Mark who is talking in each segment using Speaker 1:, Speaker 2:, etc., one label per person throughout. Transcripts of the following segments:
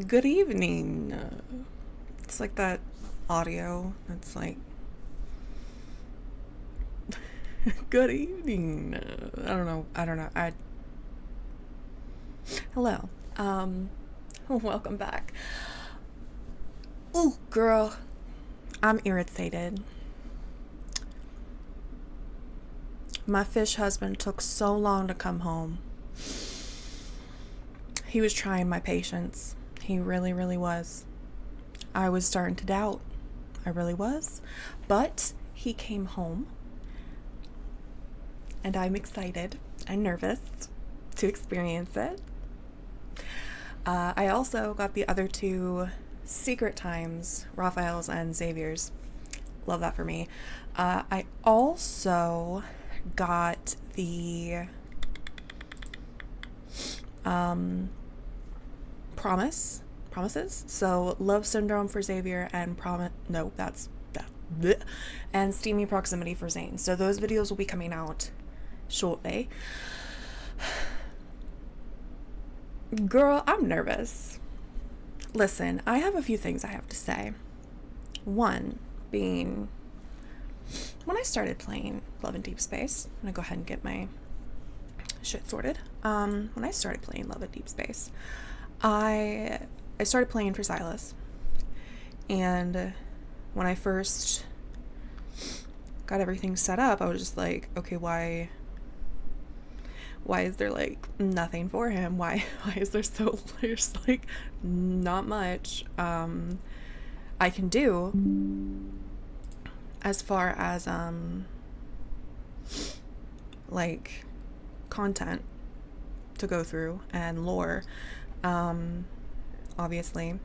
Speaker 1: Good evening. It's like that audio. It's like, good evening. I don't know. Hello. Welcome back. Ooh, girl. I'm irritated. My fish husband took so long to come home. He was trying my patience. He really, really was. I was starting to doubt. I really was. But he came home. And I'm excited and nervous to experience it. I also got the other two secret times, Raphael's and Xavier's. Love that for me. I also got the promises. So love syndrome for Xavier and and steamy proximity for Zane. So those videos will be coming out shortly. Girl, I'm nervous. Listen, I have a few things I have to say. One being, when I started playing Love in Deepspace, I'm gonna go ahead and get my shit sorted. When I started playing Love in Deepspace, I started playing for Silas. And when I first got everything set up, I was just like, okay, why is there like nothing for him? Why is there's like not much I can do as far as like content to go through and lore. Obviously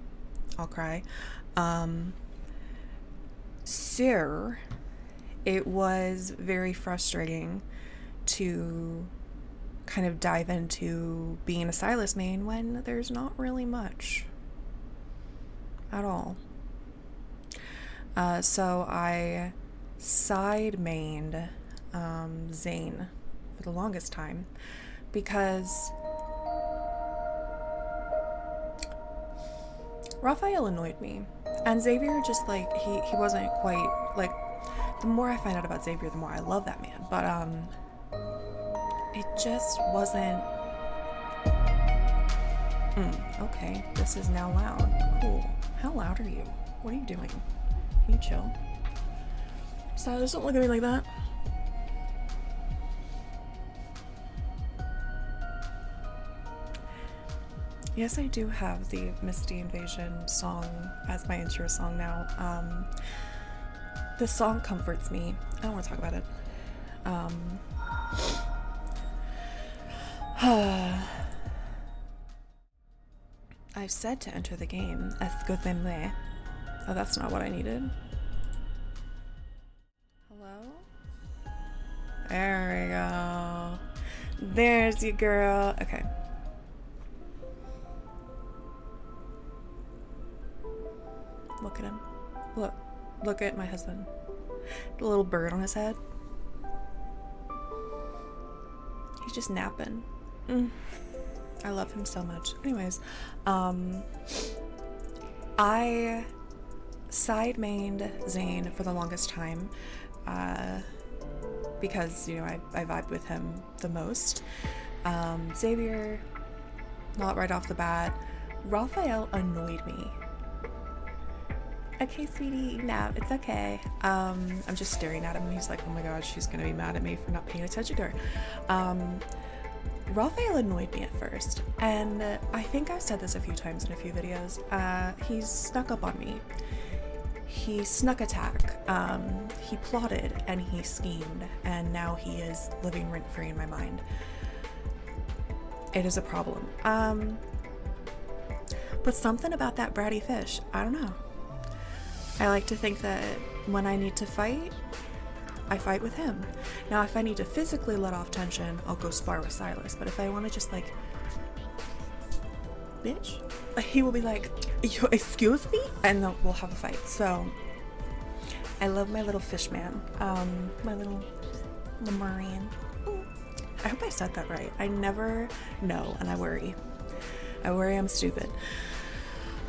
Speaker 1: I'll cry. So it was very frustrating to kind of dive into being a Silas main when there's not really much at all. So I side mained Zane for the longest time because Raphael annoyed me, and Xavier just like he wasn't quite like. The more I find out about Xavier, the more I love that man, but it just wasn't. Okay, this is now loud. Cool. How loud are you? What are you doing? Can you chill? Silas, don't look at me like that. Yes, I do have the Misty Invasion song as my intro song now. This song comforts me. I don't want to talk about it. I've said to enter the game. Escúchenme. Oh, that's not what I needed. Hello? There we go. There's you, girl. Okay. Look at him. Look at my husband. The little bird on his head. He's just napping. I love him so much. Anyways, I side mained Zane for the longest time because, you know, I vibed with him the most. Xavier, not right off the bat. Raphael annoyed me. Okay, sweetie, no, it's okay. I'm just staring at him and he's like, oh my god, she's gonna be mad at me for not paying attention to her. Raphael annoyed me at first, and I think I've said this a few times in a few videos. He snuck up on me. He snuck attack. He plotted and he schemed, and now he is living rent-free in my mind. It is a problem. But something about that bratty fish, I don't know. I like to think that when I need to fight, I fight with him. Now, if I need to physically let off tension, I'll go spar with Silas. But if I want to just like, bitch, he will be like, excuse me? And then we'll have a fight. So, I love my little fish man. My little Lemurian. I hope I said that right. I never know, and I worry. I'm stupid.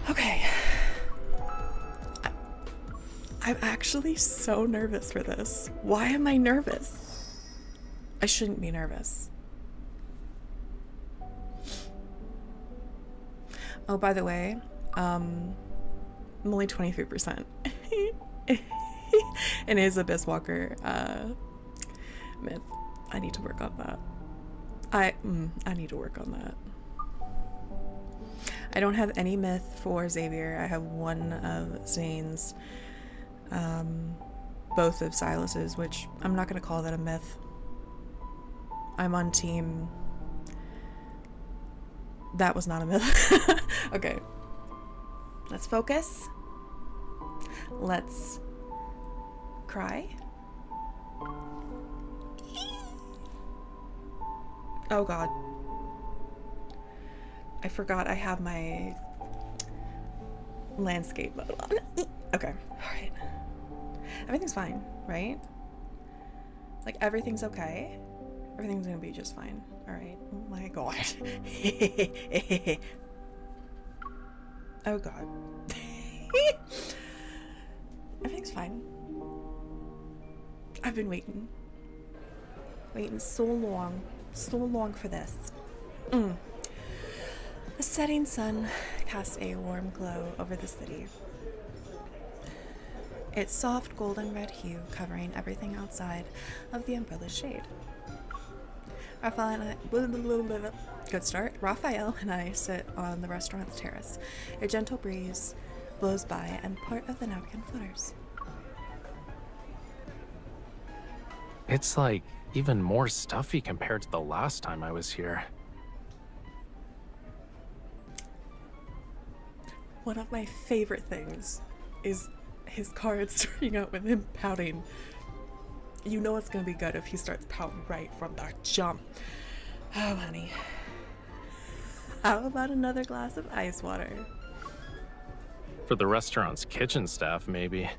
Speaker 1: Okay. I'm actually so nervous for this. Why am I nervous? I shouldn't be nervous. Oh, by the way, I'm only 23%. It is a Abyss Walker myth. I need to work on that. I need to work on that. I don't have any myth for Xavier. I have one of Zane's, both of Silas's, which I'm not going to call that a myth. I'm on team. That was not a myth. Okay. Let's focus. Let's cry. Oh God. I forgot I have my landscape mode on. Okay. Alright. Everything's fine, right? Like, everything's okay. Everything's gonna be just fine. Alright. Oh my God. Oh God. Everything's fine. I've been waiting so long for this. The setting sun cast a warm glow over the city, its soft golden red hue covering everything outside of the umbrella's shade. Raphael and I, good start. Raphael and I sit on the restaurant's terrace. A gentle breeze blows by and part of the napkin flutters.
Speaker 2: It's like even more stuffy compared to the last time I was here.
Speaker 1: One of my favorite things is his card starting out with him pouting. You know it's gonna be good if he starts pouting right from the jump. Oh, honey. How about another glass of ice water?
Speaker 2: For the restaurant's kitchen staff, maybe.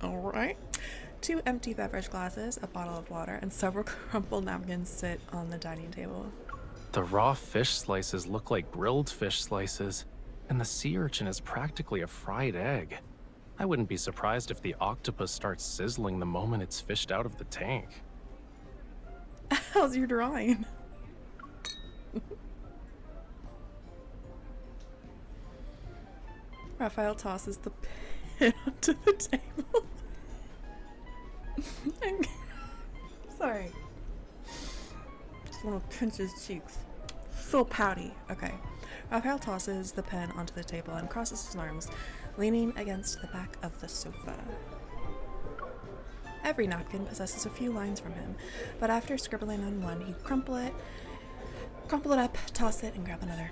Speaker 1: All right. 2 empty beverage glasses, a bottle of water, and several crumpled napkins sit on the dining table.
Speaker 2: The raw fish slices look like grilled fish slices, and the sea urchin is practically a fried egg. I wouldn't be surprised if the octopus starts sizzling the moment it's fished out of the tank.
Speaker 1: How's your drawing? Raphael tosses the pin onto the table. Sorry. Just want to pinch his cheeks. So pouty. Okay. Raphael tosses the pen onto the table and crosses his arms, leaning against the back of the sofa. Every napkin possesses a few lines from him, but after scribbling on one, he'd crumple it up, toss it, and grab another.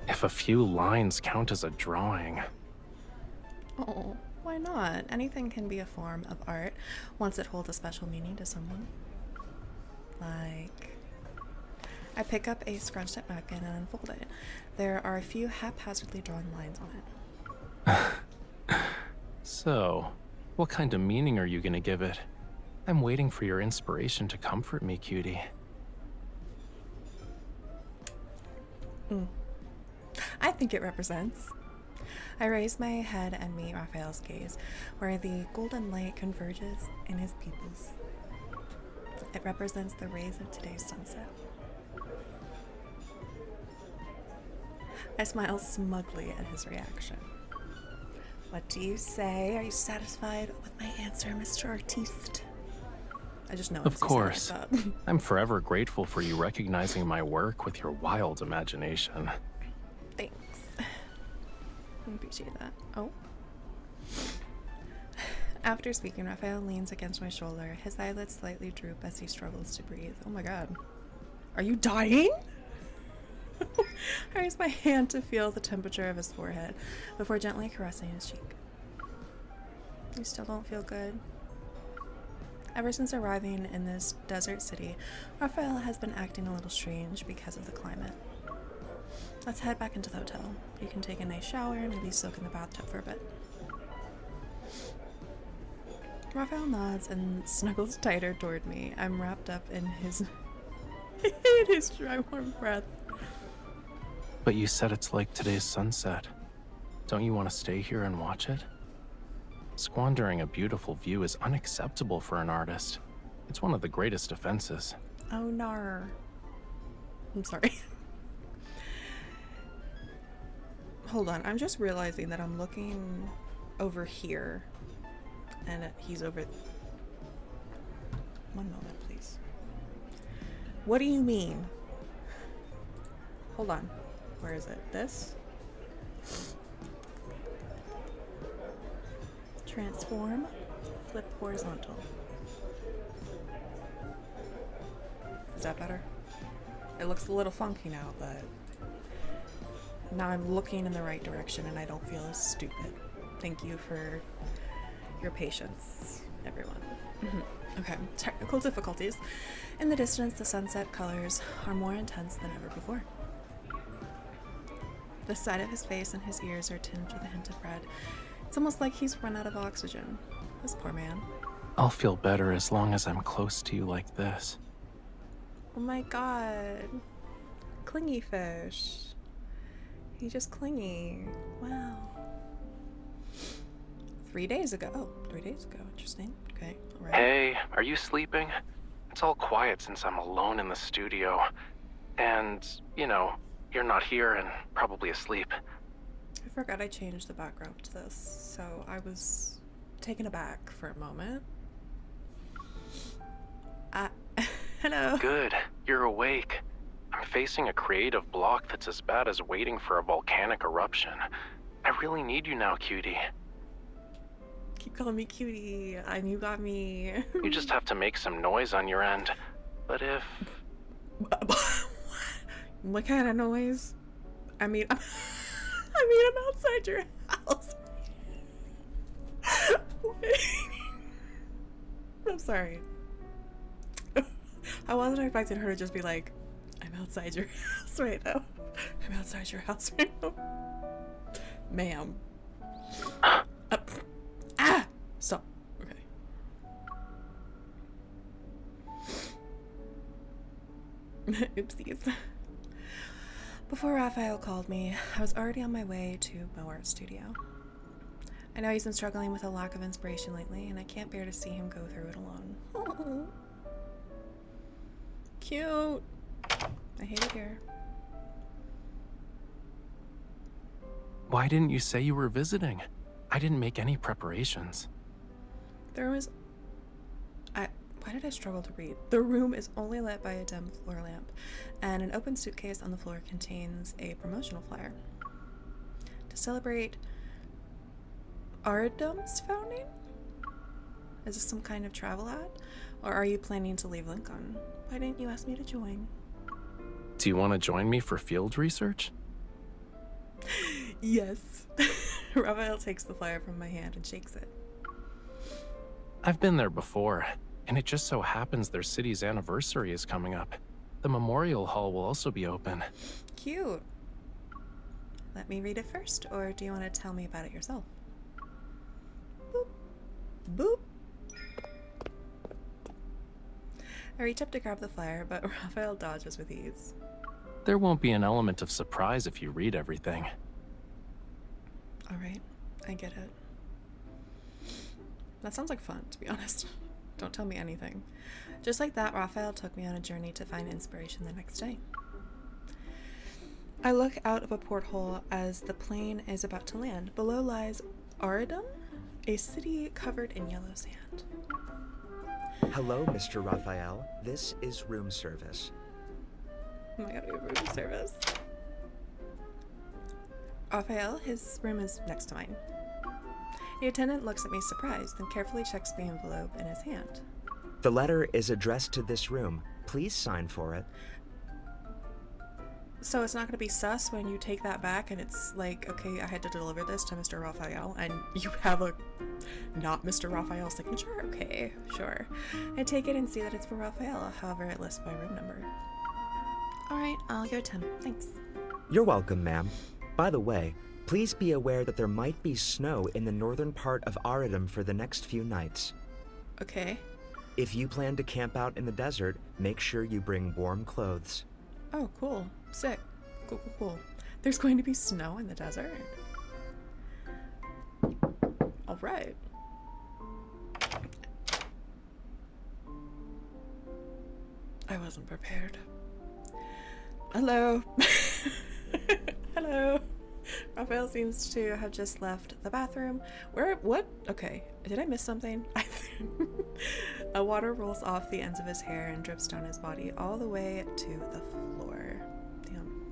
Speaker 2: If a few lines count as a drawing.
Speaker 1: Oh, why not? Anything can be a form of art once it holds a special meaning to someone. Like, I pick up a scrunched up napkin and unfold it. There are a few haphazardly drawn lines on it.
Speaker 2: So, what kind of meaning are you gonna give it? I'm waiting for your inspiration to comfort me, cutie.
Speaker 1: I think it represents. I raise my head and meet Raphael's gaze, where the golden light converges in his pupils. It represents the rays of today's sunset. I smile smugly at his reaction. What do you say? Are you satisfied with my answer, Mr. Artiste? I just know.
Speaker 2: Of course. I'm forever grateful for you recognizing my work with your wild imagination.
Speaker 1: Thanks. I appreciate that. Oh. After speaking, Raphael leans against my shoulder. His eyelids slightly droop as he struggles to breathe. Oh my God. Are you dying? I raise my hand to feel the temperature of his forehead before gently caressing his cheek. You still don't feel good? Ever since arriving in this desert city, Raphael has been acting a little strange because of the climate. Let's head back into the hotel. You can take a nice shower and maybe soak in the bathtub for a bit. Raphael nods and snuggles tighter toward me. I'm wrapped up in his I hate his dry, warm breath.
Speaker 2: But you said it's like today's sunset. Don't you want to stay here and watch it? Squandering a beautiful view is unacceptable for an artist. It's one of the greatest offenses.
Speaker 1: Oh, nar. I'm sorry. Hold on, I'm just realizing that I'm looking over here, and he's over... One moment, please. What do you mean? Hold on. Where is it? This? Transform, flip horizontal. Is that better? It looks a little funky now, but now I'm looking in the right direction and I don't feel as stupid. Thank you for your patience, everyone. Okay, technical difficulties. In the distance, the sunset colors are more intense than ever before. The side of his face and his ears are tinged with a hint of red. It's almost like he's run out of oxygen. This poor man.
Speaker 2: I'll feel better as long as I'm close to you like this.
Speaker 1: Oh my god. Clingy fish. He just clingy. Wow. 3 days ago. Oh, 3 days ago. Interesting. Okay, alright.
Speaker 2: Hey, are you sleeping? It's all quiet since I'm alone in the studio. And, you know, you're not here and probably asleep.
Speaker 1: I forgot I changed the background to this, so I was taken aback for a moment. Hello.
Speaker 2: Good, you're awake. I'm facing a creative block that's as bad as waiting for a volcanic eruption. I really need you now, cutie.
Speaker 1: Keep calling me cutie, and you got me.
Speaker 2: You just have to make some noise on your end. But if...
Speaker 1: What kind of noise? I mean, I'm outside your house. I'm sorry. I wasn't expecting her to just be like, I'm outside your house right now. I'm outside your house right now. Ma'am. Stop. Okay. Oopsies. Before Raphael called me, I was already on my way to my art studio. I know he's been struggling with a lack of inspiration lately, and I can't bear to see him go through it alone. Cute. I hate it here.
Speaker 2: Why didn't you say you were visiting? I didn't make any preparations.
Speaker 1: Why did I struggle to read? The room is only lit by a dim floor lamp, and an open suitcase on the floor contains a promotional flyer. To celebrate Ardum's founding? Is this some kind of travel ad? Or are you planning to leave Lincoln? Why didn't you ask me to join?
Speaker 2: Do you want to join me for field research?
Speaker 1: Yes. Rafayel takes the flyer from my hand and shakes it.
Speaker 2: I've been there before, and it just so happens their city's anniversary is coming up. The memorial hall will also be open.
Speaker 1: Cute. Let me read it first, or do you want to tell me about it yourself? Boop. Boop. I reach up to grab the flyer, but Raphael dodges with ease.
Speaker 2: There won't be an element of surprise if you read everything.
Speaker 1: Alright, I get it. That sounds like fun, to be honest. Don't tell me anything. Just like that, Raphael took me on a journey to find inspiration the next day. I look out of a porthole as the plane is about to land. Below lies Aradum, a city covered in yellow sand.
Speaker 3: Hello, Mr. Raphael. This is room service.
Speaker 1: Oh my god, we have room service. Raphael, his room is next to mine. The attendant looks at me surprised, then carefully checks the envelope in his hand.
Speaker 3: The letter is addressed to this room. Please sign for it.
Speaker 1: So it's not going to be sus when you take that back and it's like, okay, I had to deliver this to Mr. Raphael and you have a not Mr. Raphael signature? Okay, sure. I take it and see that it's for Raphael, however it lists my room number. Alright, I'll go 10. Thanks.
Speaker 3: You're welcome, ma'am. By the way, please be aware that there might be snow in the northern part of Aradum for the next few nights.
Speaker 1: Okay.
Speaker 3: If you plan to camp out in the desert, make sure you bring warm clothes.
Speaker 1: Oh, cool. Sick. Cool, cool, cool. There's going to be snow in the desert. All right. I wasn't prepared. Hello. Hello. Raphael seems to have just left the bathroom. What? Okay, did I miss something? A water rolls off the ends of his hair and drips down his body all the way to the floor. Damn.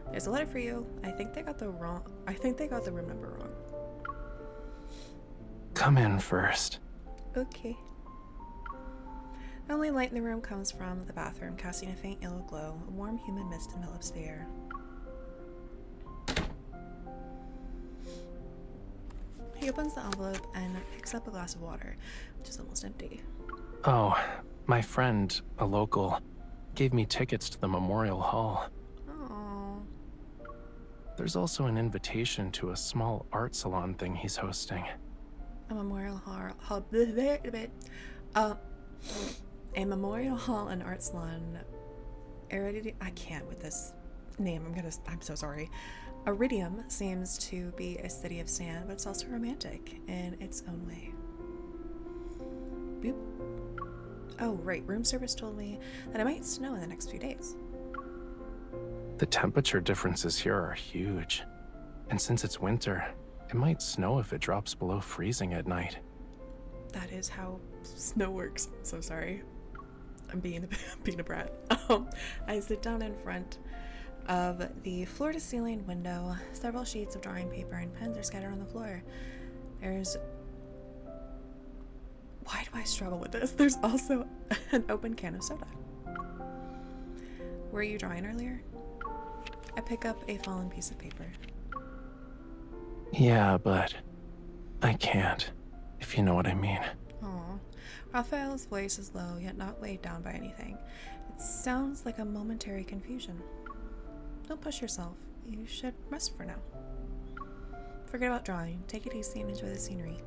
Speaker 1: There's a letter for you. I think they got the room number wrong.
Speaker 2: Come in first.
Speaker 1: Okay. The only light in the room comes from the bathroom, casting a faint yellow glow. A warm, humid mist envelops the air. He opens the envelope and picks up a glass of water, which is almost empty.
Speaker 2: Oh, my friend, a local, gave me tickets to the Memorial Hall.
Speaker 1: Oh.
Speaker 2: There's also an invitation to a small art salon thing he's hosting.
Speaker 1: A memorial hall. A memorial hall and art salon. I can't with this name. I'm so sorry. Iridium seems to be a city of sand, but it's also romantic in its own way. Boop. Oh, right. Room service told me that it might snow in the next few days.
Speaker 2: The temperature differences here are huge. And since it's winter, it might snow if it drops below freezing at night.
Speaker 1: That is how snow works. So sorry. I'm being a brat. I sit down in front of the floor-to-ceiling window. Several sheets of drawing paper and pens are scattered on the floor. Why do I struggle with this? There's also an open can of soda. Were you drawing earlier? I pick up a fallen piece of paper.
Speaker 2: Yeah, but I can't, if you know what I mean.
Speaker 1: Aw. Raphael's voice is low, yet not weighed down by anything. It sounds like a momentary confusion. Don't push yourself. You should rest for now. Forget about drawing. Take it easy and enjoy the scenery.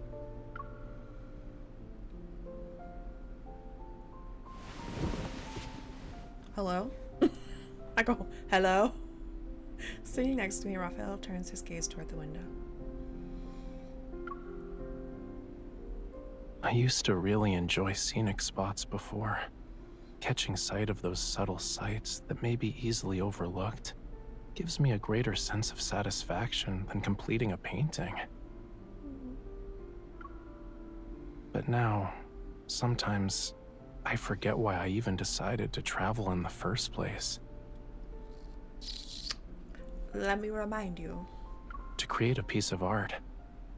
Speaker 1: Hello? I go, hello? Sitting next to me, Raphael turns his gaze toward the window.
Speaker 2: I used to really enjoy scenic spots before. Catching sight of those subtle sights that may be easily overlooked gives me a greater sense of satisfaction than completing a painting. But now, sometimes I forget why I even decided to travel in the first place.
Speaker 1: Let me remind you.
Speaker 2: To create a piece of art,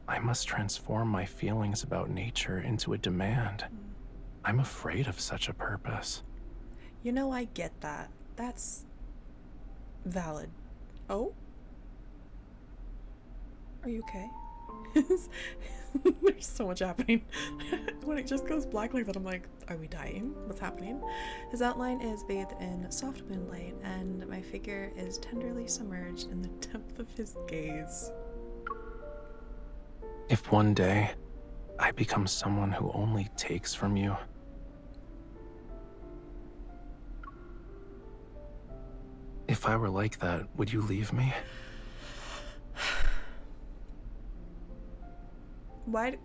Speaker 2: I must transform my feelings about nature into a demand. I'm afraid of such a purpose.
Speaker 1: You know, I get that. That's valid. Oh? Are you okay? There's so much happening. When it just goes black like that, I'm like, are we dying? What's happening? His outline is bathed in soft moonlight, and my figure is tenderly submerged in the depth of his gaze.
Speaker 2: If one day I become someone who only takes from you, if I were like that, would you leave me?
Speaker 1: Why?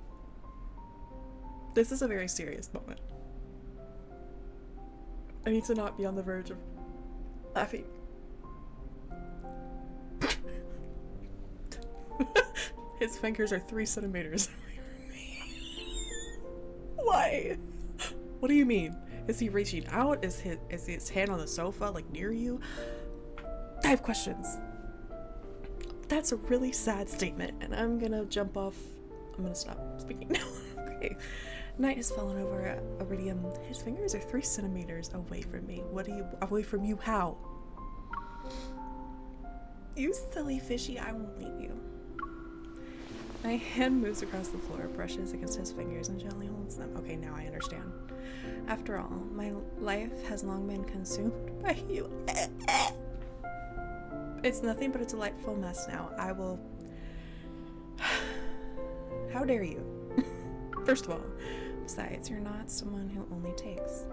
Speaker 1: This is a very serious moment. I need to not be on the verge of laughing. His fingers are 3 centimeters away from me. Why? What do you mean? Is he reaching out? Is his hand on the sofa, like near you? I have questions. That's a really sad statement, and I'm gonna jump off. I'm gonna stop speaking now. Okay. Night has fallen over Iridium. His fingers are 3 centimeters away from me. Away from you? How? You silly fishy, I won't leave you. My hand moves across the floor, brushes against his fingers, and gently holds them. Okay, now I understand. After all, my life has long been consumed by you. It's nothing but a delightful mess now. I will... How dare you? First of all, Besides, you're not someone who only takes.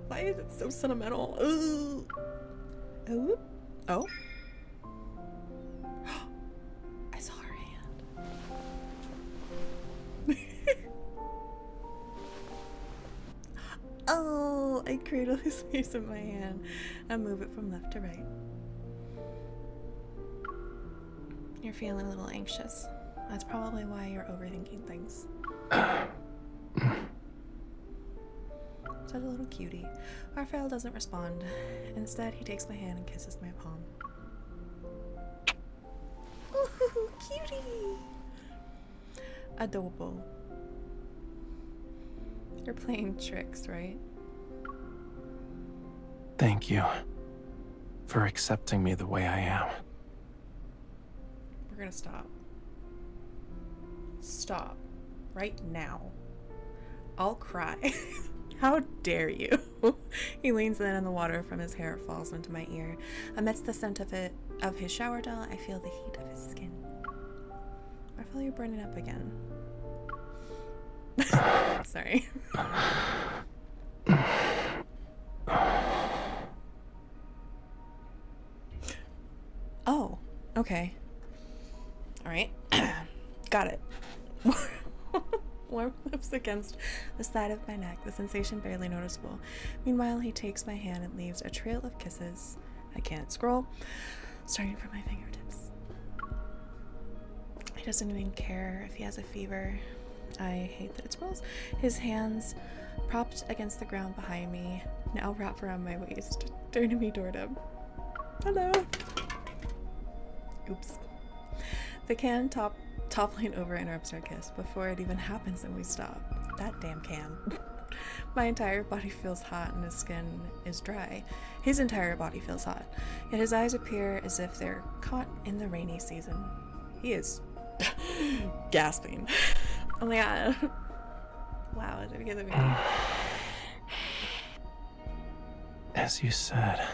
Speaker 1: Why is it so sentimental? Ooh. Oh. Oh. I saw her hand. Oh, I cradle his face in my hand and move it from left to right. You're feeling a little anxious. That's probably why you're overthinking things. Such a little cutie. Raphael doesn't respond. Instead, he takes my hand and kisses my palm. Ooh, cutie! Adorable. You're playing tricks, right?
Speaker 2: Thank you for accepting me the way I am.
Speaker 1: We're gonna stop. Stop. Right now. I'll cry. How dare you? He leans in and the water from his hair falls into my ear. Amidst the scent of his shower gel, I feel the heat of his skin. I feel you're burning up again. Sorry. Oh, okay. All right. Got it. Warm lips against the side of my neck, the sensation barely noticeable. Meanwhile, he takes my hand and leaves a trail of kisses. I can't scroll, starting from my fingertips. He doesn't even care if he has a fever. I hate that it scrolls. His hands propped against the ground behind me, now wrap around my waist, turning me toward him. Hello. Oops. The can toppling over interrupts our kiss before it even happens and we stop. That damn can. My entire body feels hot and his skin is dry. His entire body feels hot, yet his eyes appear as if they're caught in the rainy season. He is gasping. Oh my god. Wow, is it because of me?
Speaker 2: As you said,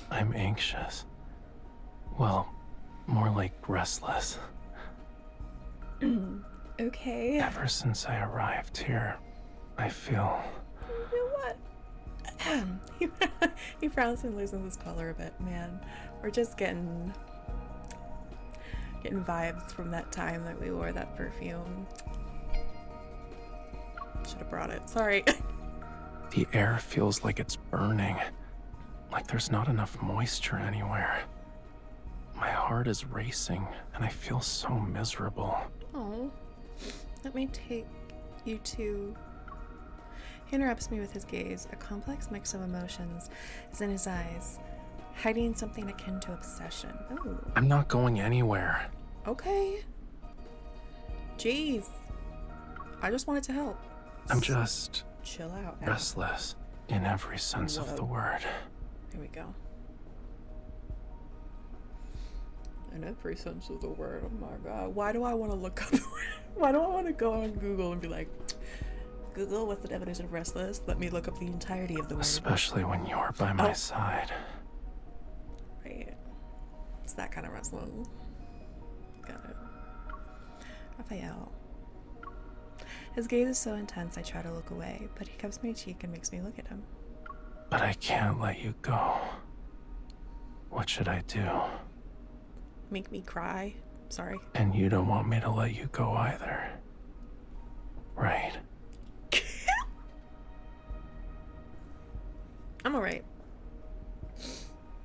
Speaker 2: I'm anxious. Well, more like restless.
Speaker 1: Okay.
Speaker 2: Ever since I arrived here, I feel...
Speaker 1: You know what? He frowns and loses his color a bit. Man, we're just getting vibes from that time that we wore that perfume. Should have brought it. Sorry.
Speaker 2: The air feels like it's burning. Like there's not enough moisture anywhere. My heart is racing, and I feel so miserable.
Speaker 1: Oh, let me take you to... He interrupts me with his gaze. A complex mix of emotions is in his eyes, hiding something akin to obsession. Ooh.
Speaker 2: I'm not going anywhere.
Speaker 1: Okay. Jeez. I just wanted to help.
Speaker 2: I'm just...
Speaker 1: Chill out.
Speaker 2: restless in every sense of the word.
Speaker 1: Here we go. In every sense of the word. Oh my god. Why do I want to look up? Why do I want to go on Google and be like, Google, what's the definition of restless? Let me look up the entirety of the word.
Speaker 2: Especially when you're by my side.
Speaker 1: Right. It's that kind of wrestling. Got it. Raphael. His gaze is so intense I try to look away, but he cups my cheek and makes me look at him.
Speaker 2: But I can't let you go. What should I do?
Speaker 1: Make me cry? Sorry.
Speaker 2: And you don't want me to let you go either. Right.
Speaker 1: I'm alright.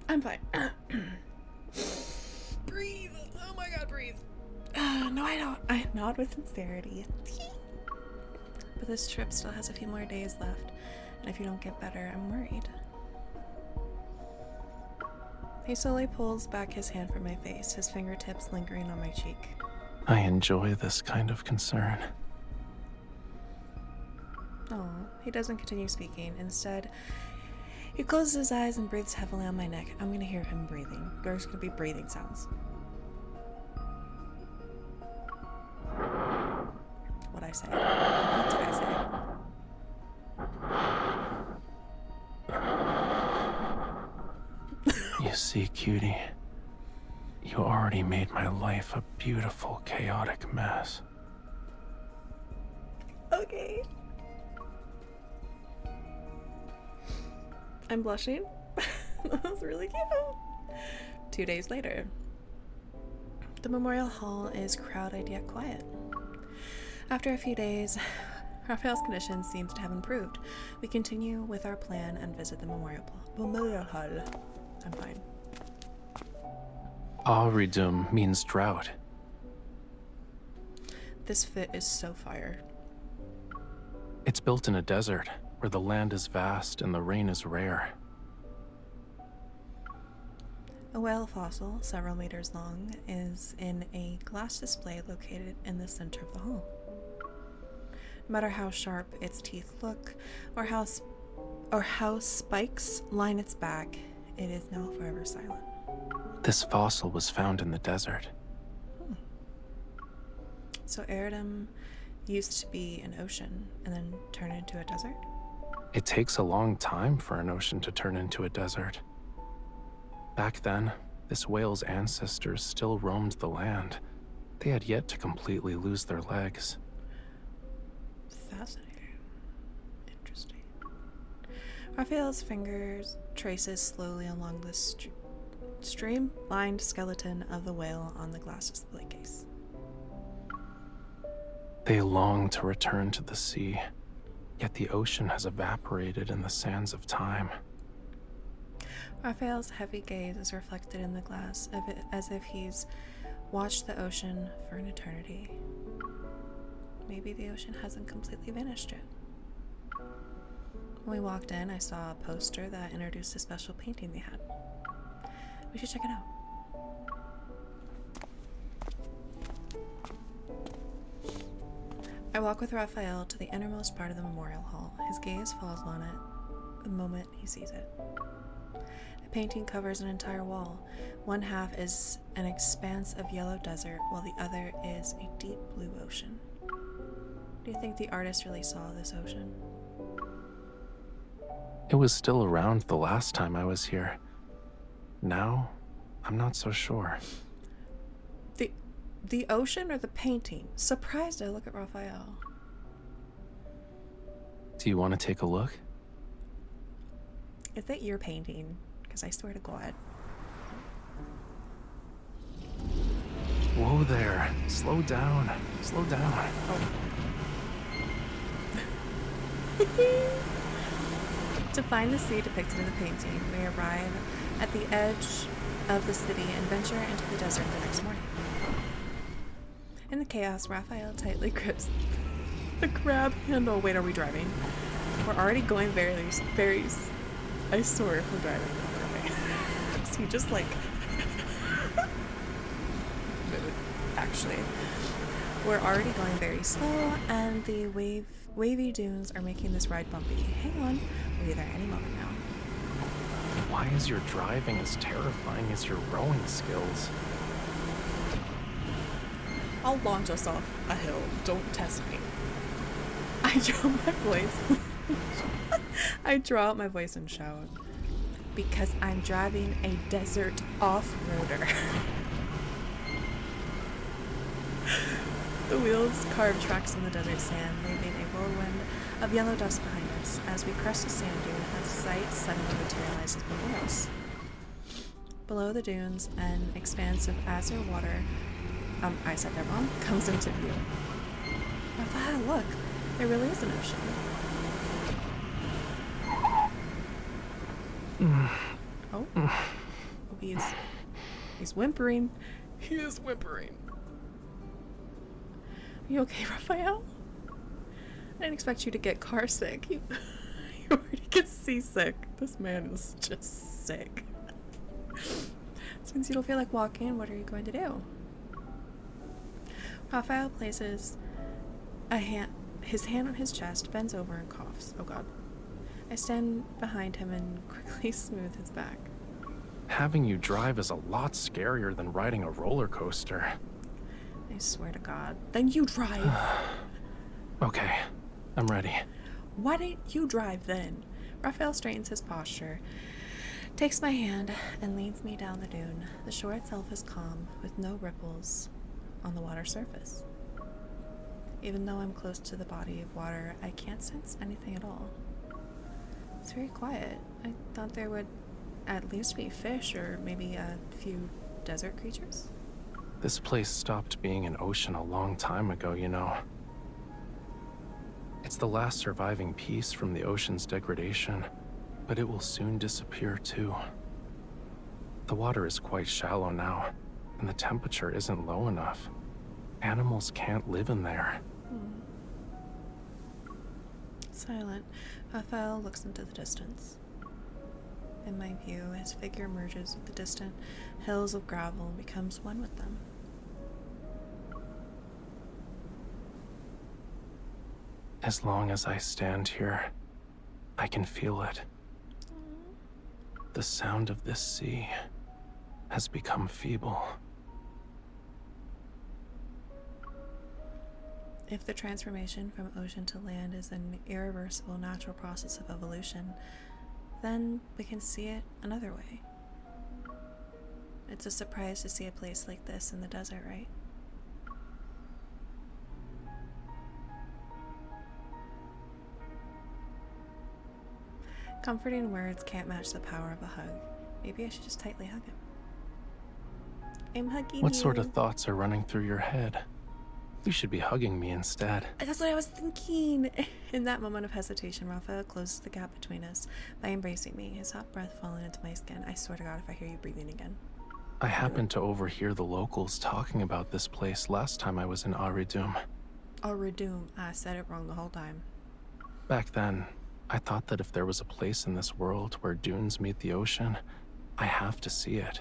Speaker 1: I'm fine. Breathe. Oh my god, breathe. No, I don't. I nod with sincerity. But this trip still has a few more days left, and if you don't get better, I'm worried. He slowly pulls back his hand from my face, his fingertips lingering on my cheek.
Speaker 2: I enjoy this kind of concern.
Speaker 1: Oh, he doesn't continue speaking. Instead, he closes his eyes and breathes heavily on my neck. I'm gonna hear him breathing. There's gonna be breathing sounds. What'd I say? What did I say?
Speaker 2: You see, cutie, You already made my life a beautiful, chaotic mess.
Speaker 1: Okay. I'm blushing. That was really cute. 2 days later. The memorial hall is crowded yet quiet. After a few days, Raphael's condition seems to have improved. We continue with our plan and visit the memorial hall. I'm fine.
Speaker 2: Auridum means drought.
Speaker 1: This fit is so fire.
Speaker 2: It's built in a desert, where the land is vast and the rain is rare.
Speaker 1: A whale fossil, several meters long, is in a glass display located in the center of the hall. No matter how sharp its teeth look, or how spikes line its back, it is now forever silent.
Speaker 2: This fossil was found in the desert.
Speaker 1: So Eridum used to be an ocean and then turned into a desert?
Speaker 2: It takes a long time for an ocean to turn into a desert. Back then, this whale's ancestors still roamed the land. They had yet to completely lose their legs.
Speaker 1: Fascinating. Interesting. Raphael's fingers traces slowly along the streamlined skeleton of the whale on the glass display case.
Speaker 2: They long to return to the sea, yet the ocean has evaporated in the sands of time.
Speaker 1: Raphael's heavy gaze is reflected in the glass, as if he's watched the ocean for an eternity. Maybe the ocean hasn't completely vanished yet. When we walked in, I saw a poster that introduced a special painting they had. We should check it out. I walk with Raphael to the innermost part of the memorial hall. His gaze falls on it the moment he sees it. The painting covers an entire wall. One half is an expanse of yellow desert, while the other is a deep blue ocean. Do you think the artist really saw this ocean?
Speaker 2: It was still around the last time I was here. Now, I'm not so sure.
Speaker 1: The ocean or the painting? Surprised I look at Raphael.
Speaker 2: Do you want to take a look?
Speaker 1: Is that your painting? Because I swear to God.
Speaker 2: Whoa there. Slow down. Slow down.
Speaker 1: To find the sea depicted in the painting, we arrive at the edge of the city and venture into the desert the next morning. In the chaos, Raphael tightly grips the grab handle. Wait, are we driving? We're already going very, I swear if we're driving. So you just like... Actually, we're already going very slow, and the wavy dunes are making this ride bumpy. Hang on, we'll be there any moment now.
Speaker 2: Why is your driving as terrifying as your rowing skills?
Speaker 1: I'll launch us off a hill. Don't test me. I draw my voice. I draw out my voice and shout. Because I'm driving a desert off-roader. The wheels carve tracks in the desert sand, leaving a whirlwind of yellow dust behind us. As we crest a sand dune, a sight suddenly materializes before us. Below the dunes, an expanse of azure water, I said that wrong, comes into view. Raphael, look, there really is an ocean. Oh, he's whimpering. He is whimpering. Are you okay, Raphael? I didn't expect you to get car sick. You already get seasick. This man is just sick. Since you don't feel like walking, what are you going to do? Raphael places his hand on his chest, bends over, and coughs. Oh God. I stand behind him and quickly smooth his back.
Speaker 2: Having you drive is a lot scarier than riding a roller coaster.
Speaker 1: I swear to God. Then you drive.
Speaker 2: Okay, I'm ready.
Speaker 1: Why didn't you drive then? Raphael straightens his posture, Takes my hand and leads me down the dune. The shore itself is calm, with no ripples on the water surface. Even though I'm close to the body of water, I can't sense anything at all. It's very quiet. I thought there would at least be fish or maybe a few desert creatures.
Speaker 2: This place stopped being an ocean a long time ago, you know. It's the last surviving piece from the ocean's degradation, but it will soon disappear too. The water is quite shallow now, and the temperature isn't low enough. Animals can't live in there.
Speaker 1: Silent, Raphael looks into the distance. In my view, his figure merges with the distant hills of gravel and becomes one with them.
Speaker 2: As long as I stand here, I can feel it. The sound of this sea has become feeble.
Speaker 1: If the transformation from ocean to land is an irreversible natural process of evolution, then we can see it another way. It's a surprise to see a place like this in the desert, right? Comforting words can't match the power of a hug. Maybe I should just tightly hug him. I'm hugging you.
Speaker 2: What sort of thoughts are running through your head? You should be hugging me instead.
Speaker 1: That's what I was thinking. In that moment of hesitation, Raphael closes the gap between us by embracing me, his hot breath falling into my skin. I swear to God, if I hear you breathing again.
Speaker 2: I happened to overhear the locals talking about this place last time I was in Aridum.
Speaker 1: Aridum. I said it wrong the whole time.
Speaker 2: Back then, I thought that if there was a place in this world where dunes meet the ocean, I have to see it.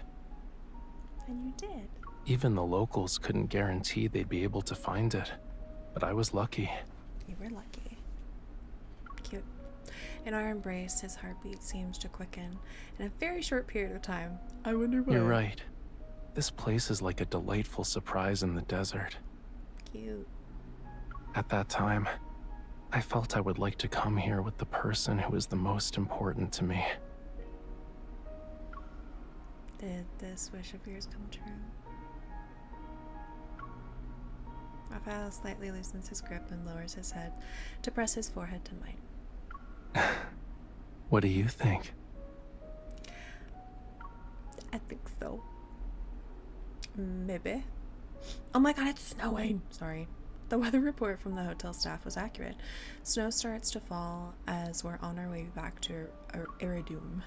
Speaker 1: And you did.
Speaker 2: Even the locals couldn't guarantee they'd be able to find it, but I was lucky.
Speaker 1: You were lucky. Cute. In our embrace, his heartbeat seems to quicken in a very short period of time. I wonder why.
Speaker 2: You're right. This place is like a delightful surprise in the desert.
Speaker 1: Cute.
Speaker 2: At that time, I felt I would like to come here with the person who is the most important to me.
Speaker 1: Did this wish of yours come true? Raphael slightly loosens his grip and lowers his head to press his forehead to mine.
Speaker 2: What do you think?
Speaker 1: I think so. Maybe. Oh my God, it's snowing. Sorry. The weather report from the hotel staff was accurate. Snow starts to fall as we're on our way back to Iridum.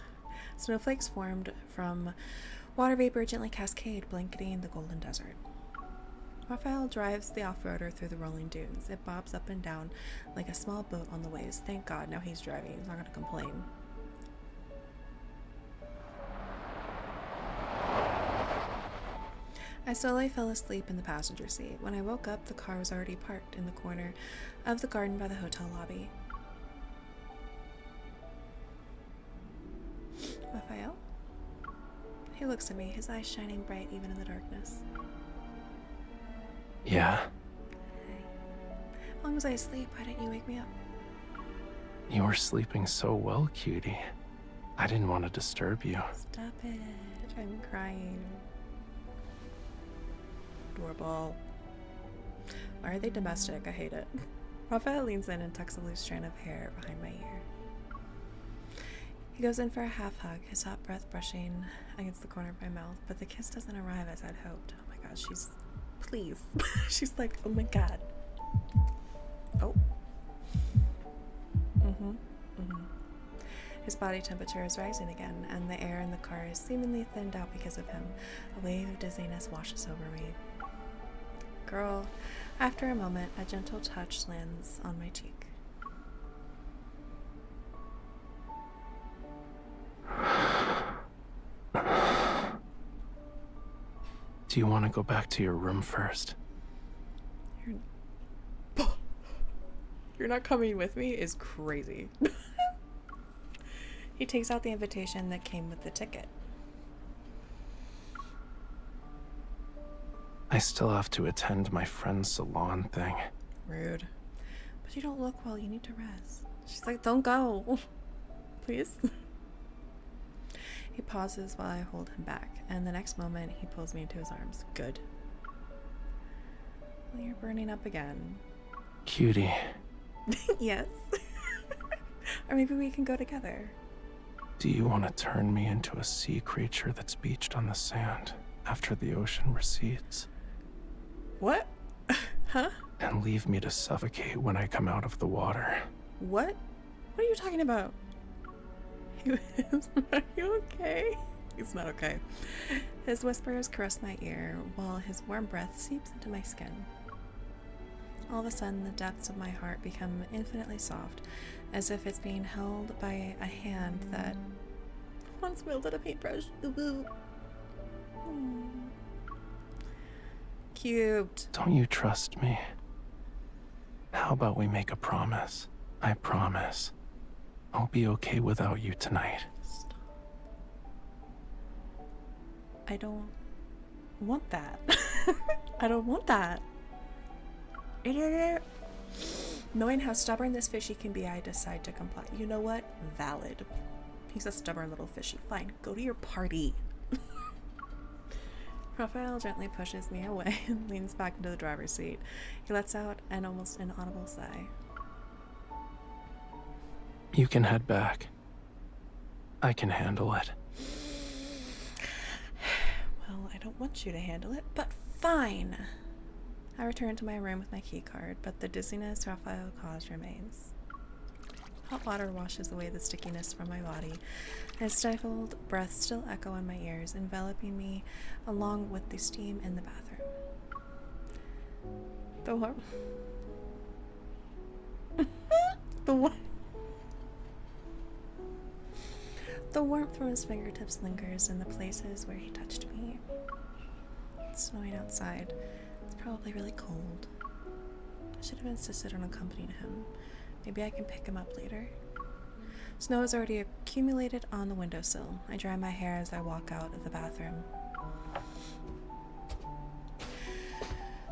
Speaker 1: Snowflakes formed from water vapor gently cascade, blanketing the golden desert. Raphael drives the off-roader through the rolling dunes. It bobs up and down like a small boat on the waves. Thank God, now he's driving. He's not going to complain. I slowly fell asleep in the passenger seat. When I woke up, the car was already parked in the corner of the garden by the hotel lobby. Raphael? He looks at me, his eyes shining bright even in the darkness.
Speaker 2: Yeah?
Speaker 1: Hey. As long as I sleep, why didn't you wake me up?
Speaker 2: You were sleeping so well, cutie. I didn't want to disturb you.
Speaker 1: Stop it. I'm crying. Adorable. Why are they domestic? I hate it. Raphael leans in and tucks a loose strand of hair behind my ear. He goes in for a half hug, his hot breath brushing against the corner of my mouth, but the kiss doesn't arrive as I'd hoped. Oh my God, please. She's like, oh my God. Oh. His body temperature is rising again, and the air in the car is seemingly thinned out because of him. A wave of dizziness washes over me. Girl, after a moment, a gentle touch lands on my cheek.
Speaker 2: Do you want to go back to your room first?
Speaker 1: You're not coming with me is crazy. He takes out the invitation that came with the ticket.
Speaker 2: I still have to attend my friend's salon thing.
Speaker 1: Rude. But you don't look well, you need to rest. She's like, don't go. Please. He pauses while I hold him back, and the next moment he pulls me into his arms. Good. Well, you're burning up again.
Speaker 2: Cutie.
Speaker 1: Yes. Or maybe we can go together.
Speaker 2: Do you want to turn me into a sea creature that's beached on the sand after the ocean recedes?
Speaker 1: What? Huh?
Speaker 2: And leave me to suffocate when I come out of the water?
Speaker 1: What? What are you talking about? Are you okay? He's not okay. His whispers caress my ear while his warm breath seeps into my skin. All of a sudden, the depths of my heart become infinitely soft, as if it's being held by a hand that once wielded a paintbrush. Cute.
Speaker 2: Don't you trust me? How about we make a promise? I promise. I'll be okay without you tonight.
Speaker 1: Stop. I don't want that. I don't want that. Knowing how stubborn this fishy can be, I decide to comply. You know what? Valid. He's a stubborn little fishy. Fine, go to your party. Raphael gently pushes me away and leans back into the driver's seat. He lets out an almost inaudible sigh.
Speaker 2: You can head back. I can handle it.
Speaker 1: Well, I don't want you to handle it, but fine. I return to my room with my key card, but the dizziness Raphael caused remains. Hot water washes away the stickiness from my body, and his stifled breath still echo in my ears, enveloping me along with the steam in the bathroom. The warmth. The warmth from his fingertips lingers in the places where he touched me. It's snowing outside. It's probably really cold. I should have insisted on accompanying him. Maybe I can pick him up later. Snow is already accumulated on the windowsill. I dry my hair as I walk out of the bathroom.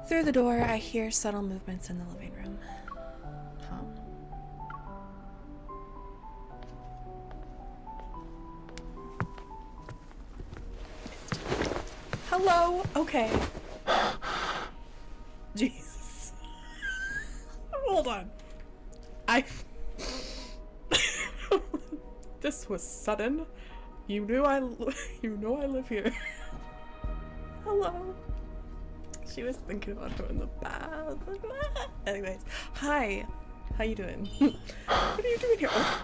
Speaker 1: Through the door, I hear subtle movements in the living room. Hello? Okay. Jesus. Hold on. This was sudden. You know I live here. Hello. She was thinking about him in the bath. Anyways, hi. How you doing? What are you doing here? Oh.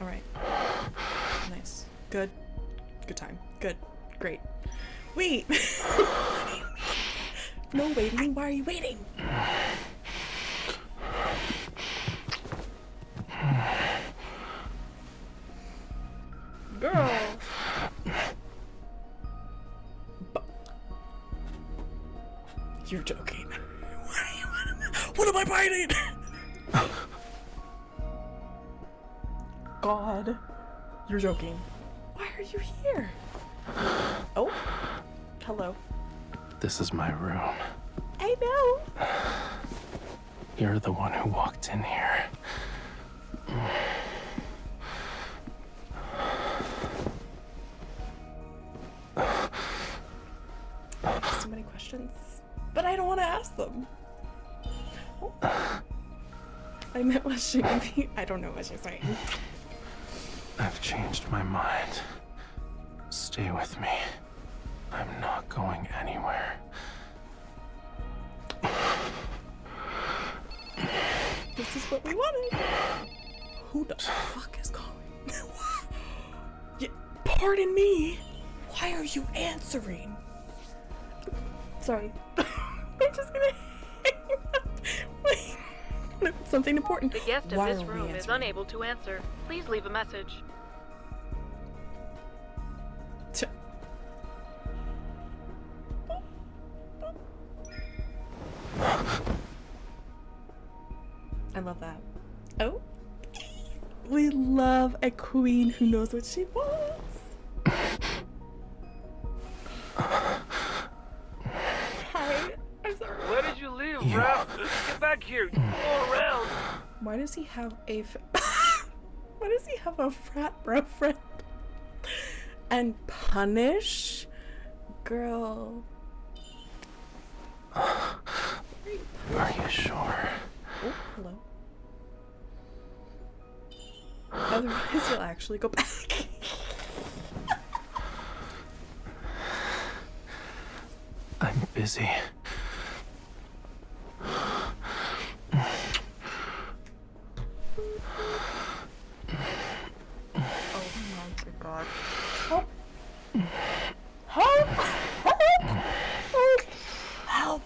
Speaker 1: All right. Nice. Good. Good time. Good. Great. Wait. No waiting. Why are you waiting? Girl. You're joking. What am I biting? God. You're joking. Why are you here? Oh. Hello.
Speaker 2: This is my room.
Speaker 1: I know.
Speaker 2: You're the one who walked in here.
Speaker 1: So many questions, but I don't want to ask them. Oh. I meant what she be. I don't know what she's saying.
Speaker 2: I've changed my mind. Stay with me. I'm not going anywhere.
Speaker 1: This is what we wanted. Who the fuck is calling? What? Yeah, pardon me. Why are you answering? Sorry. I'm just gonna hang up. Wait. Something important.
Speaker 4: The guest
Speaker 1: Why
Speaker 4: of this
Speaker 1: are we
Speaker 4: room is
Speaker 1: answering?
Speaker 4: unable to answer. Please leave a message. I love that. Oh. We love a queen who knows what she wants. Hi. I'm sorry.
Speaker 5: Where did you live, Ralph? Get back here. Go around.
Speaker 1: Why does he have a... Why does he have a frat bro friend? And punish? Girl.
Speaker 2: Are you sure?
Speaker 1: Oh, hello. Otherwise, he'll actually go back.
Speaker 2: I'm busy.
Speaker 1: Oh my god. Help! Help! Help! Help!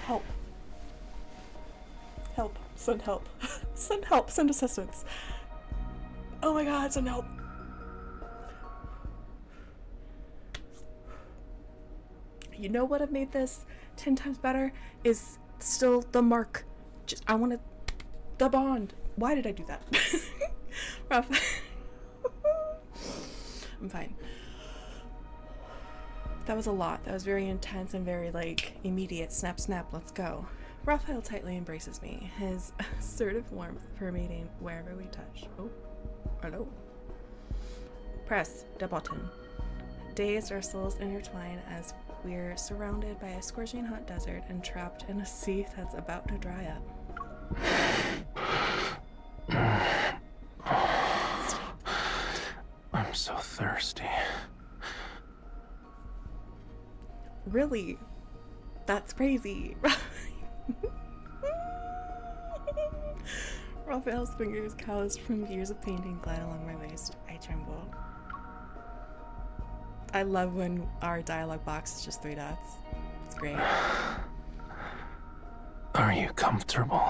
Speaker 1: Help! Help! Send help! Send help! Send assistance! Oh my god, send help! You know what have made this 10 times better? Is still the mark. Just, I want to. The bond. Why did I do that? Rough. I'm fine. That was a lot. That was very intense and very, like, immediate. Snap, snap, let's go. Raphael tightly embraces me, his assertive warmth permeating wherever we touch. Oh, hello. Press the button. Dazed, our souls intertwine as we're surrounded by a scorching hot desert and trapped in a sea that's about to dry up.
Speaker 2: I'm so thirsty.
Speaker 1: Really? That's crazy. Raphael's fingers calloused from years of painting glide along my waist. I tremble. I love when our dialogue box is just 3 dots. It's great.
Speaker 2: Are you comfortable?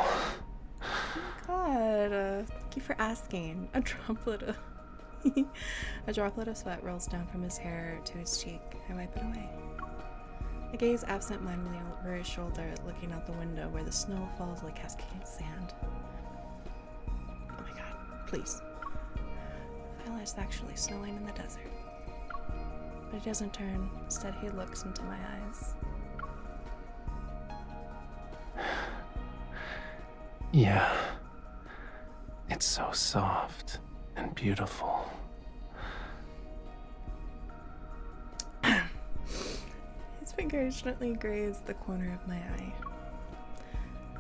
Speaker 1: God, thank you for asking. A droplet of sweat rolls down from his hair to his cheek. I wipe it away. I gaze absent-mindedly over his shoulder, looking out the window where the snow falls like cascading sand. Oh my god, please. I realize it's actually snowing in the desert. But he doesn't turn. Instead, he looks into my eyes.
Speaker 2: Yeah. It's so soft and beautiful.
Speaker 1: His fingers gently graze the corner of my eye.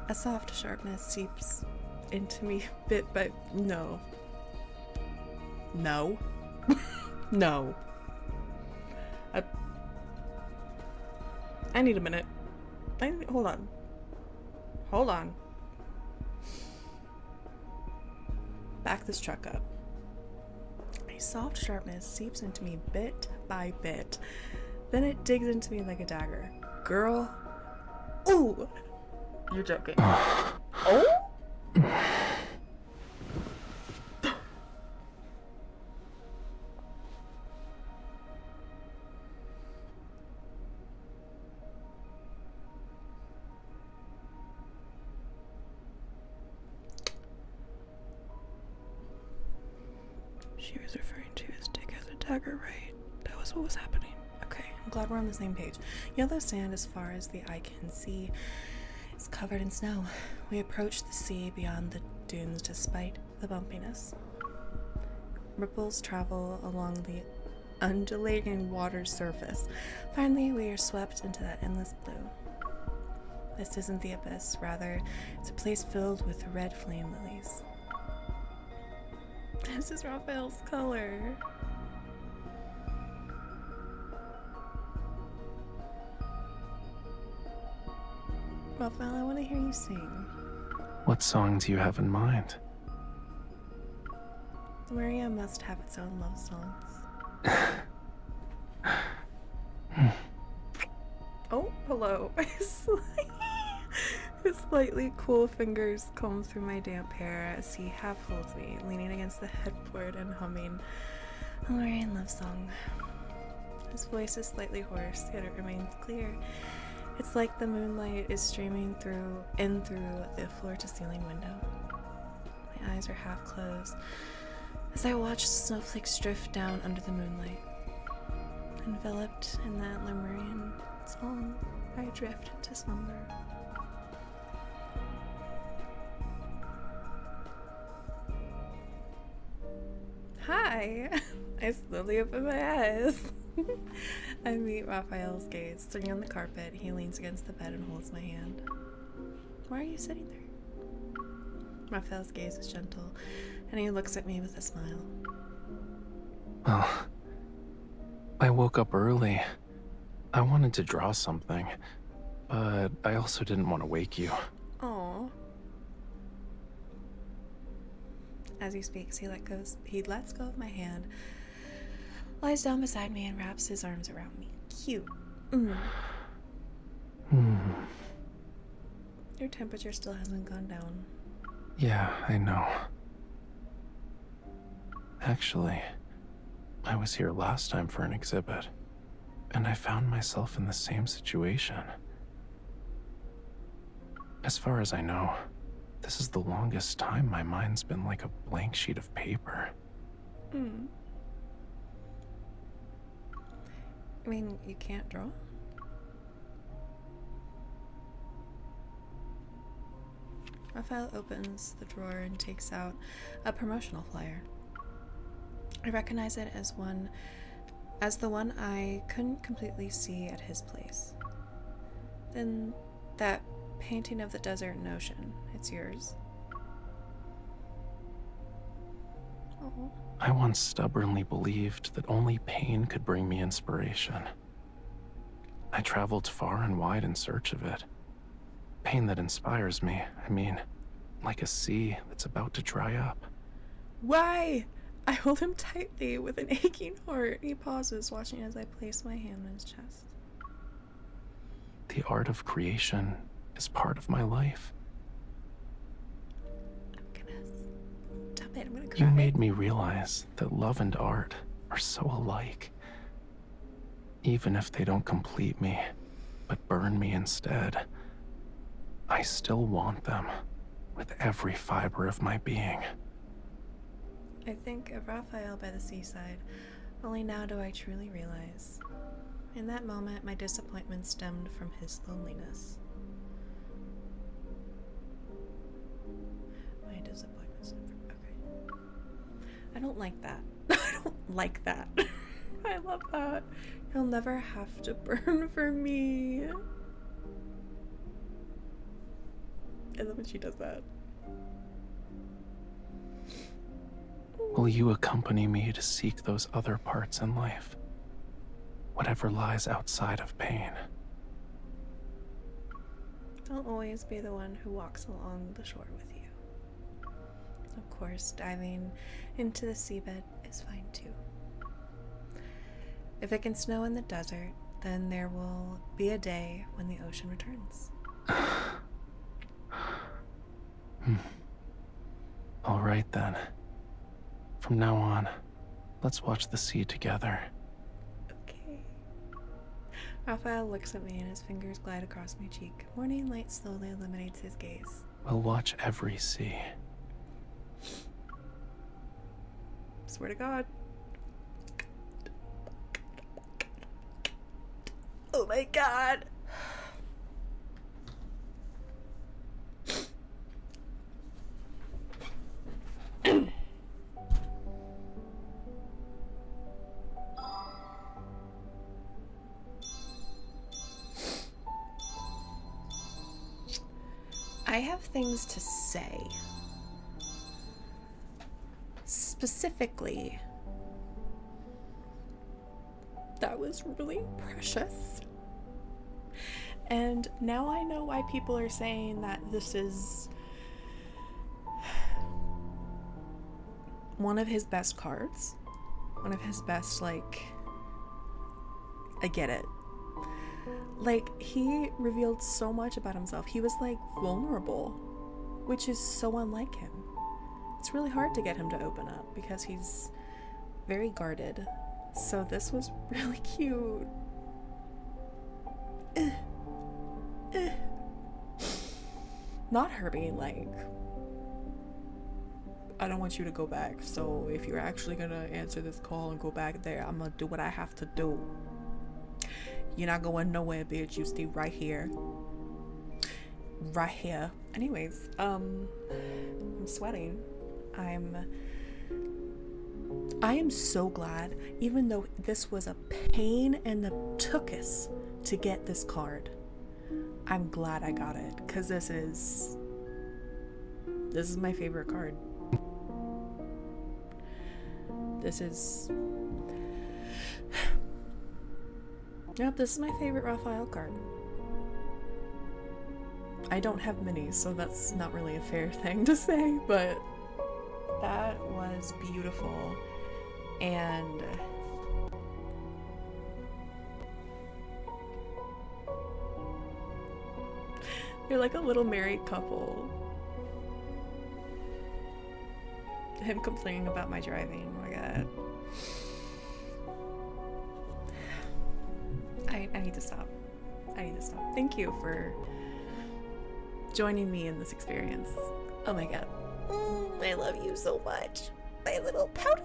Speaker 1: A soft sharpness seeps into me bit by... No. No. No. I need a minute. Hold on. Hold on. Back this truck up. A soft sharpness seeps into me bit by bit. Then it digs into me like a dagger. Girl. Ooh! You're joking. Oh? She was referring to his dick as a dagger, right? That was what was happening. Okay, I'm glad we're on the same page. Yellow sand, as far as the eye can see, is covered in snow. We approach the sea beyond the dunes despite the bumpiness. Ripples travel along the undulating water surface. Finally, we are swept into that endless blue. This isn't the abyss, rather, it's a place filled with red flame lilies. This is Raphael's color. Raphael, I want to hear you sing.
Speaker 2: What song do you have in mind?
Speaker 1: Maria must have its own love songs. Oh, hello. His slightly cool fingers comb through my damp hair as he half holds me, leaning against the headboard and humming a Lorraine love song. His voice is slightly hoarse, yet it remains clear. It's like the moonlight is streaming through the floor-to-ceiling window. My eyes are half closed as I watch the snowflakes drift down under the moonlight. Enveloped in that Lemurian song, I drift into slumber. Hi. I slowly open my eyes. I meet Raphael's gaze. Sitting on the carpet, he leans against the bed and holds my hand. Why are you sitting there? Raphael's gaze is gentle, and he looks at me with a smile.
Speaker 2: Well, I woke up early. I wanted to draw something, but I also didn't want to wake you.
Speaker 1: Aww. As he speaks, he lets go of my hand, lies down beside me, and wraps his arms around me. Cute. Your temperature still hasn't gone down.
Speaker 2: Yeah, I know. Actually, I was here last time for an exhibit, and I found myself in the same situation. As far as I know, this is the longest time my mind's been like a blank sheet of paper.
Speaker 1: I mean, you can't draw? Raphael opens the drawer and takes out a promotional flyer. I recognize it as the one I couldn't completely see at his place. Then that painting of the desert and ocean, it's yours. Oh.
Speaker 2: I once stubbornly believed that only pain could bring me inspiration. I traveled far and wide in search of it. Pain that inspires me, I mean, like a sea that's about to dry up.
Speaker 1: Why? I hold him tightly with an aching heart. He pauses, watching as I place my hand on his chest.
Speaker 2: The art of creation is part of my life.
Speaker 1: Stop it, I'm gonna cry.
Speaker 2: You made me realize that love and art are so alike. Even if they don't complete me, but burn me instead, I still want them with every fiber of my being.
Speaker 1: I think of Raphael by the seaside. Only now do I truly realize. In that moment, my disappointment stemmed from his loneliness. My disappointment stemmed from... Okay. I don't like that. I don't like that. I love that. He'll never have to burn for me. I love when she does that.
Speaker 2: Will you accompany me to seek those other parts in life? Whatever lies outside of pain.
Speaker 1: I'll always be the one who walks along the shore with you. Of course, diving into the seabed is fine too. If it can snow in the desert, then there will be a day when the ocean returns.
Speaker 2: All right then. From now on, let's watch the sea together.
Speaker 1: Okay. Raphael looks at me and his fingers glide across my cheek. Morning light slowly illuminates his gaze.
Speaker 2: We'll watch every sea.
Speaker 1: Swear to God. Oh my God. I have things to say. Specifically, that was really precious. And now I know why people are saying that this is one of his best cards. One of his best, like, I get it. Like, he revealed so much about himself. He was, like, vulnerable, which is so unlike him. It's really hard to get him to open up because he's very guarded. So this was really cute. Not her being like, I don't want you to go back, so if you're actually gonna answer this call and go back there, I'm gonna do what I have to do. You're not going nowhere, bitch. You stay right here. Right here. Anyways, I'm sweating. I'm I am so glad, even though this was a pain in the tuchus to get this card, I'm glad I got it, because this is my favorite card. This is Yep, this is my favorite Raphael card. I don't have many, so that's not really a fair thing to say, but that was beautiful. And you're like a little married couple. Him complaining about my driving, oh my god. I need to stop. I need to stop. Thank you for joining me in this experience. Oh my god. I love you so much. My little pouty